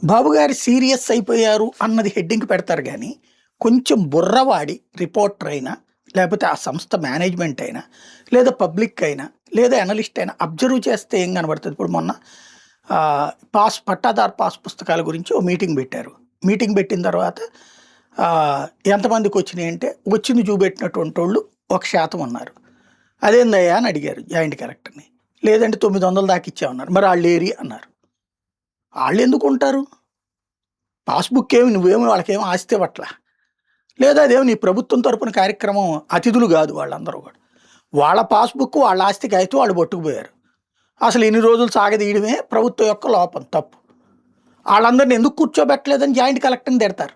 బాబు గారు సీరియస్ అయిపోయారు అన్నది హెడ్డింగ్ పెడతారు గానీ, కొంచెం బుర్రవాడి రిపోర్టర్ అయినా, లేపోతే ఆ సంస్థ మేనేజ్‌మెంట్ అయినా, లేదా పబ్లిక్ అయినా, లేదా అనలిస్ట్ అయినా అబ్జర్వ్ చేస్తే ఏం కనబడుతది. ఇప్పుడు మొన్న పట్టాదారు పాస్ పుస్తకాల గురించి ఓ మీటింగ్ పెట్టారు. మీటింగ్ పెట్టిన తర్వాత ఎంతమందికొచ్చినాయంటే, వచ్చింది చూపెట్టినటువంటోళ్ళు 1% ఉన్నారు. అదేందయ్యా అని అడిగారు జాయింట్ కలెక్టర్‌ని. లేదంటే 900 దాకా ఇచ్చామన్నారు. మరి ఆళ్ళేరి అన్నారు. ఆళ్ళెందుకుంటారు? పాస్‌బుక్ ఏమి నువ్వేమి వాళ్ళకేమి ఆస్తి ఇవ్వట్లా. లేదా అదేమి నీ ప్రభుత్వం తరపున కార్యక్రమం అతిథులు గాదు వాళ్ళందరూ గూడా. వాళ్ళ పాస్‌బుక్ వాళ్ళ ఆస్తి కాగితం వాళ్ళు పట్టుకుపోయారు. అసలు ఇన్ని రోజులు సాగదీయడమే ప్రభుత్వం యొక్క లోపం, తప్పు. ఆళ్ళందరిని ఎందుకు కూర్చోబెట్టలేదని జాయింట్ కలెక్టర్‌ని తిడతారు.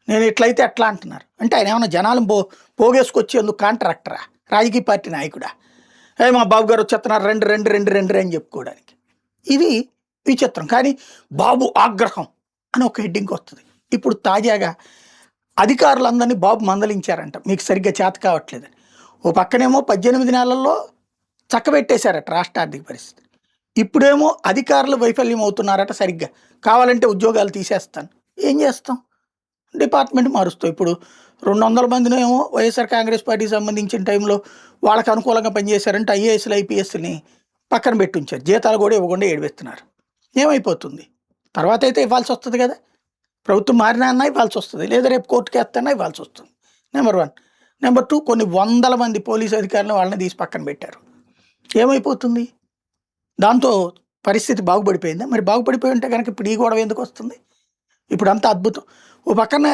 నేను ఇట్లయితే ఎట్లా అంటున్నారు. అంటే ఆయనేమన్నా జనాలను పోగేసుకొచ్చేందుకు కాంట్రాక్టరా? రాజకీయ పార్టీ నాయకుడా? మా బాబు గారు వచ్చేస్తున్నారు రండి, రండి, రండి, రండి అని చెప్పుకోవడానికి. ఇది విచిత్రం. కానీ బాబు ఆగ్రహం అని ఒక హెడ్డింగ్ వస్తది. ఇప్పుడు తాజాగా అధికారులందరినీ బాబు మందలించారంట. మీకు సరిగ్గా చేత కావట్లేదని. ఓ పక్కనేమో 18 నెలల్లో చక్కబెట్టేశారట రాష్ట్ర ఆర్థిక పరిస్థితి. ఇప్పుడేమో అధికారులు వైఫల్యం అవుతున్నారట సరిగ్గా. కావాలంటే ఉద్యోగాలు తీసేస్తాను. ఏం చేస్తాం? డిపార్ట్మెంట్ మారుస్తాం. ఇప్పుడు 200 మందినేమో వైఎస్ఆర్ కాంగ్రెస్ పార్టీకి సంబంధించిన టైంలో వాళ్ళకి అనుకూలంగా పనిచేశారంటే ఐఏఎస్‌లు, ఐపీఎస్‌లని పక్కన పెట్టుంచారు. జీతాలు కూడా ఇవ్వకుండా ఏడిపిస్తున్నారు. ఏమైపోతుంది? తర్వాతైతే ఇవ్వాల్సొస్తది గదా! ప్రభుత్వం మారినా అన్నా ఇవ్వాల్సొస్తది. లేదా రేపు కోర్టుకేత్తన్నా ఇవ్వాల్సొస్తుంది. నంబర్ 1. నంబర్ 2, కొన్ని వందల మంది పోలీసు అధికారులను వాళ్ళని తీసి పక్కన పెట్టారు. ఏమైపోతుంది? దాంతో పరిస్థితి బాగుపడిపోయిందా? మరి బాగుపడిపోయి ఉంటే గనక ఇప్పుడు ఈ గొడవ ఎందుకొస్తుంది? ఇప్పుడంతా అద్భుతం. ఓ పక్కన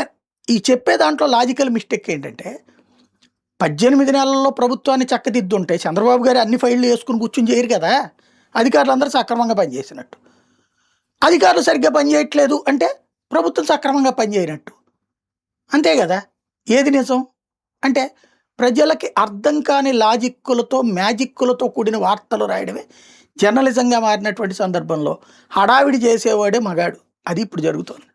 ఈ చెప్పే దాంట్లో లాజికల్ మిస్టేక్ ఏంటంటే, 18 నెలల్లో ప్రభుత్వాన్ని చక్కదిద్దుంటే చంద్రబాబు గారు అన్ని ఫైళ్లు యేసుకొని కూర్చొని చేయరు కదా! అధికారులందరూ సక్రమంగా పనిచేసినట్టు. అధికారులు సరిగ్గా పనిచేయట్లేదు అంటే ప్రభుత్వం సక్రమంగా పనిచేయనట్టు. అంతే గదా! ఏది నిజం? అంటే ప్రజలకి అర్థం కాని లాజిక్కులతో, మ్యాజిక్కులతో కూడిన వార్తలు రాయడమే జర్నలిజంగా మారినటువంటి సందర్భంలో హడావిడి చేసేవాడే మగాడు. అది ఇప్పుడు జరుగుతోంది.